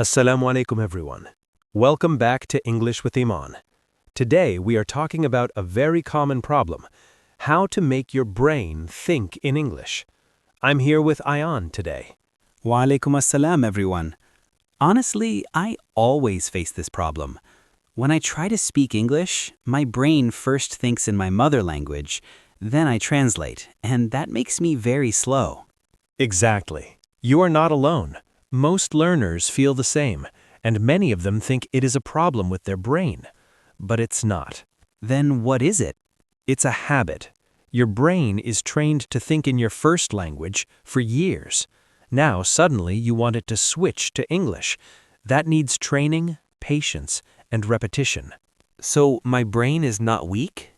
Assalamu alaikum everyone. Welcome back to English with Iman. Today we are talking about a very common problem, how to make your brain think in English. I'm here with Iman today. Wa alaikum assalam, everyone. Honestly, I always face this problem. When I try to speak English, my brain first thinks in my mother language, then I translate, and that makes me very slow. Exactly. You are not alone. Most learners feel the same, and many of them think it is a problem with their brain. But it's not. Then what is it? It's a habit. Your brain is trained to think in your first language for years. Now suddenly you want it to switch to English. That needs training, patience, and repetition. So my brain is not weak?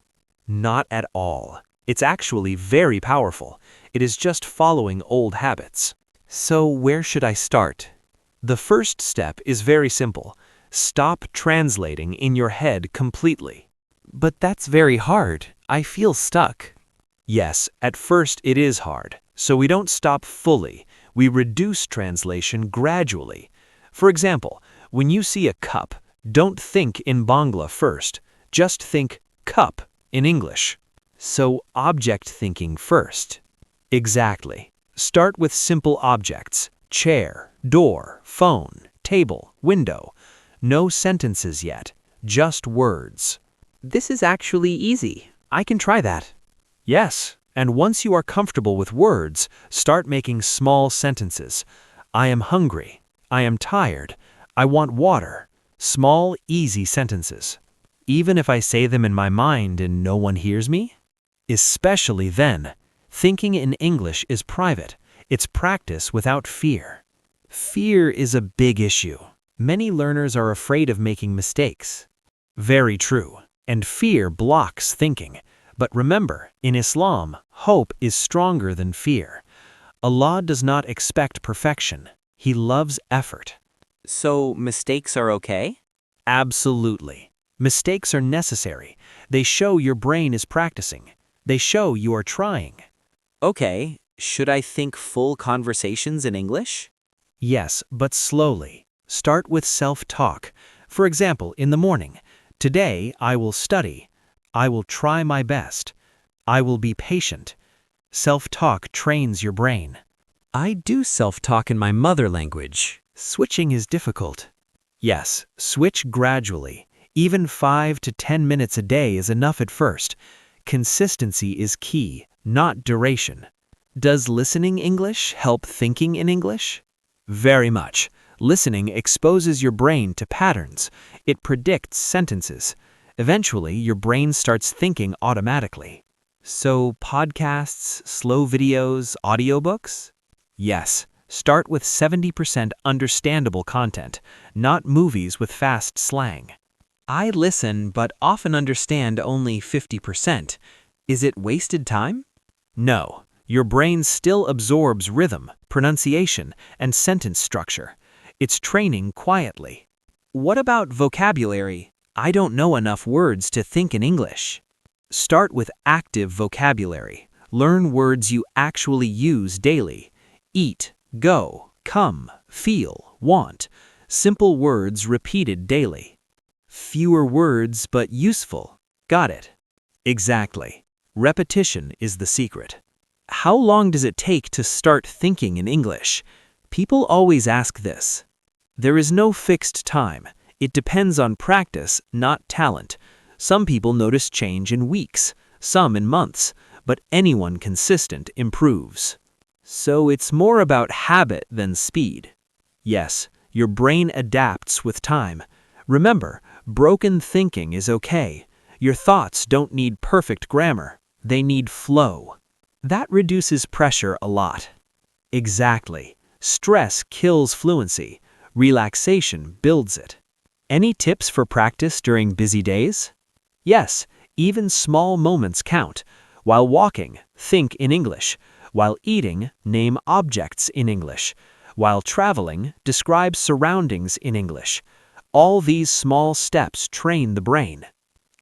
Not at all. It's actually very powerful. It is just following old habits. So where should I start? The first step is very simple. Stop translating in your head completely. But that's very hard. I feel stuck. Yes, at first it is hard. So we don't stop fully. We reduce translation gradually. For example, when you see a cup, don't think in Bangla first. Just think cup in English. So object thinking first. Exactly. Start with simple objects: chair, door, phone, table, window. No sentences yet, just words. This is actually easy. I can try that. Yes, and once you are comfortable with words, start making small sentences. I am hungry. I am tired. I want water. Small, easy sentences. Even if I say them in my mind and no one hears me? Especially then. Thinking in English is private. It's practice without fear. Fear is a big issue. Many learners are afraid of making mistakes. Very true. And fear blocks thinking. But remember, in Islam, hope is stronger than fear. Allah does not expect perfection. He loves effort. So mistakes are okay? Absolutely. Mistakes are necessary. They show your brain is practicing. They show you are trying. Okay, should I think full conversations in English? Yes, but slowly. Start with self-talk. For example, in the morning, today I will study. I will try my best. I will be patient. Self-talk trains your brain. I do self-talk in my mother language. Switching is difficult. Yes, switch gradually. Even 5 to 10 minutes a day is enough at first. Consistency is key, not duration. Does listening English help thinking in English? Very much. Listening exposes your brain to patterns. It predicts sentences. Eventually, your brain starts thinking automatically. So, podcasts, slow videos, audiobooks? Yes. Start with 70% understandable content, not movies with fast slang. I listen but often understand only 50%. Is it wasted time? No. Your brain still absorbs rhythm, pronunciation, and sentence structure. It's training quietly. What about vocabulary? I don't know enough words to think in English. Start with active vocabulary. Learn words you actually use daily. Eat, go, come, feel, want. Simple words repeated daily. Fewer words but useful. Got it? Exactly. Repetition is the secret. How long does it take to start thinking in English? People always ask this. There is no fixed time. It depends on practice, not talent. Some people notice change in weeks, some in months, but anyone consistent improves. So it's more about habit than speed. Yes, your brain adapts with time. Remember, broken thinking is okay. Your thoughts don't need perfect grammar. They need flow. That reduces pressure a lot. Exactly. Stress kills fluency. Relaxation builds it. Any tips for practice during busy days? Yes, even small moments count. While walking, think in English. While eating, name objects in English. While traveling, describe surroundings in English. All these small steps train the brain.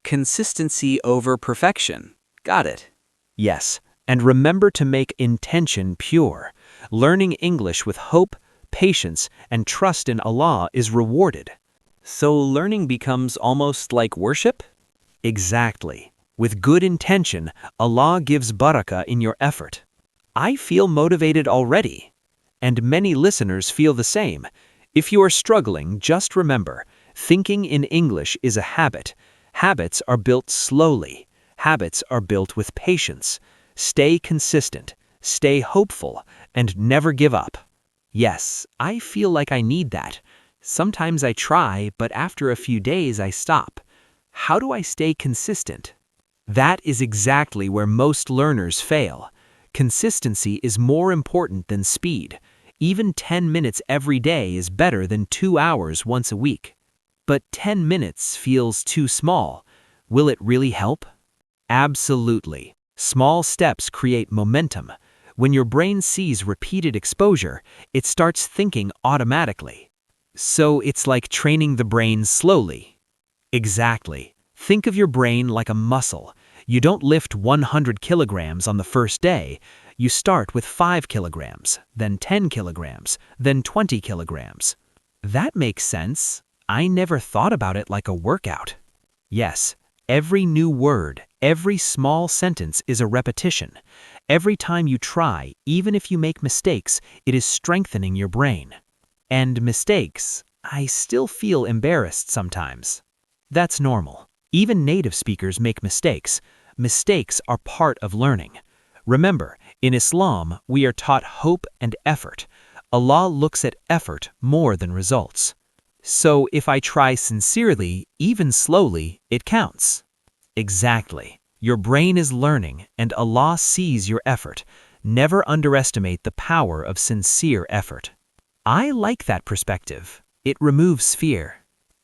Consistency over perfection. Got it. Yes, and remember to make intention pure. Learning English with hope, patience, and trust in Allah is rewarded. So learning becomes almost like worship? Exactly. With good intention, Allah gives barakah in your effort. I feel motivated already. And many listeners feel the same. If you are struggling, just remember, thinking in English is a habit. Habits are built slowly. Habits are built with patience. Stay consistent, stay hopeful, and never give up. Yes, I feel like I need that. Sometimes I try, but after a few days I stop. How do I stay consistent? That is exactly where most learners fail. Consistency is more important than speed. Even 10 minutes every day is better than 2 hours once a week. But 10 minutes feels too small. Will it really help? Absolutely. Small steps create momentum. When your brain sees repeated exposure, it starts thinking automatically. So it's like training the brain slowly. Exactly. Think of your brain like a muscle. You don't lift 100 kilograms on the first day. You start with 5 kilograms, then 10 kilograms, then 20 kilograms. That makes sense. I never thought about it like a workout. Yes, every new word, every small sentence is a repetition. Every time you try, even if you make mistakes, it is strengthening your brain. And mistakes, I still feel embarrassed sometimes. That's normal. Even native speakers make mistakes. Mistakes are part of learning. Remember, in Islam, we are taught hope and effort. Allah looks at effort more than results. So if I try sincerely, even slowly, it counts. Exactly. Your brain is learning, and Allah sees your effort. Never underestimate the power of sincere effort. I like that perspective. It removes fear.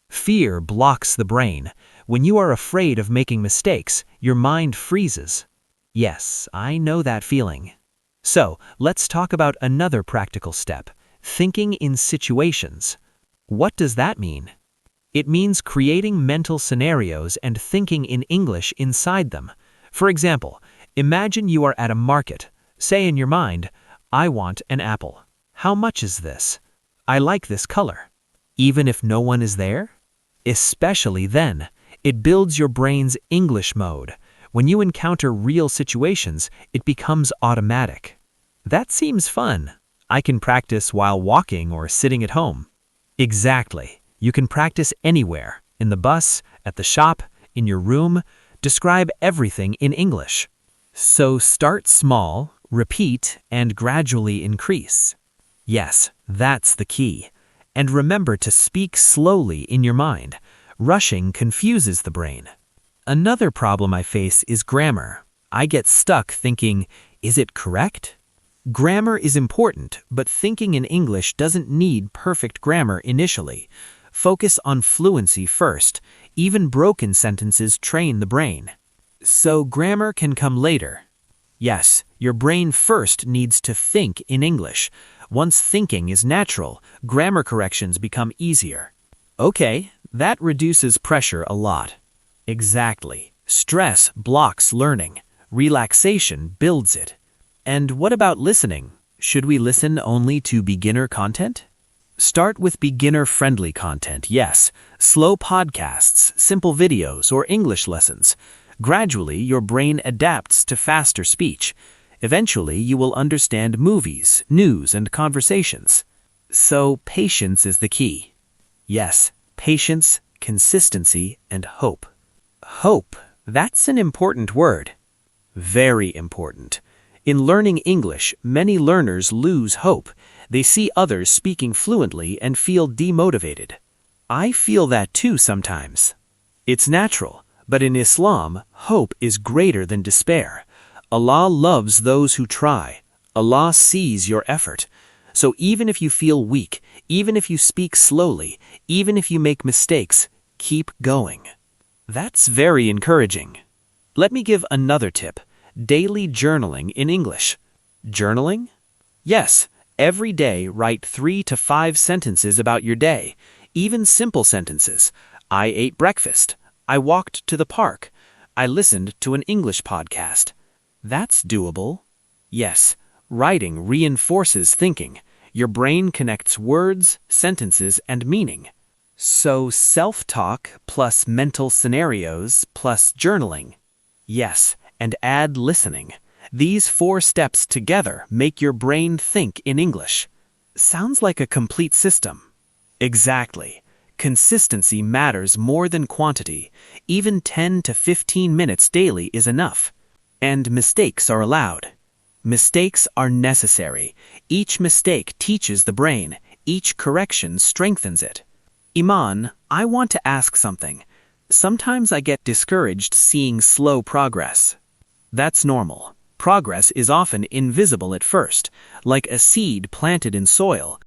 Fear blocks the brain. When you are afraid of making mistakes, your mind freezes. Yes, I know that feeling. So, let's talk about another practical step, thinking in situations. What does that mean? It means creating mental scenarios and thinking in English inside them. For example, imagine you are at a market. Say in your mind, I want an apple. How much is this? I like this color. Even if no one is there? Especially then, it builds your brain's English mode. When you encounter real situations, it becomes automatic. That seems fun. I can practice while walking or sitting at home. Exactly. You can practice anywhere, in the bus, at the shop, in your room. Describe everything in English. So start small, repeat, and gradually increase. Yes, that's the key. And remember to speak slowly in your mind. Rushing confuses the brain. Another problem I face is grammar. I get stuck thinking, is it correct? Grammar is important, but thinking in English doesn't need perfect grammar initially. Focus on fluency first. Even broken sentences train the brain. So grammar can come later. Yes, your brain first needs to think in English. Once thinking is natural, grammar corrections become easier. Okay, that reduces pressure a lot. Exactly. Stress blocks learning. Relaxation builds it. And what about listening? Should we listen only to beginner content? Start with beginner-friendly content, yes. Slow podcasts, simple videos, or English lessons. Gradually, your brain adapts to faster speech. Eventually, you will understand movies, news, and conversations. So, patience is the key. Yes, patience, consistency, and hope. Hope, that's an important word. Very important. In learning English, many learners lose hope. They see others speaking fluently and feel demotivated. I feel that too sometimes. It's natural, but in Islam, hope is greater than despair. Allah loves those who try. Allah sees your effort. So even if you feel weak, even if you speak slowly, even if you make mistakes, keep going. That's very encouraging. Let me give another tip. Daily journaling in English. Journaling? Yes, every day write 3 to 5 sentences about your day, even simple sentences. I ate breakfast. I walked to the park. I listened to an English podcast. That's doable. Yes, writing reinforces thinking. Your brain connects words, sentences, and meaning. So self-talk plus mental scenarios plus journaling. Yes, and add listening. These 4 steps together make your brain think in English. Sounds like a complete system. Exactly. Consistency matters more than quantity. Even 10 to 15 minutes daily is enough. And mistakes are allowed. Mistakes are necessary. Each mistake teaches the brain. Each correction strengthens it. Iman, I want to ask something. Sometimes I get discouraged seeing slow progress. That's normal. Progress is often invisible at first, like a seed planted in soil.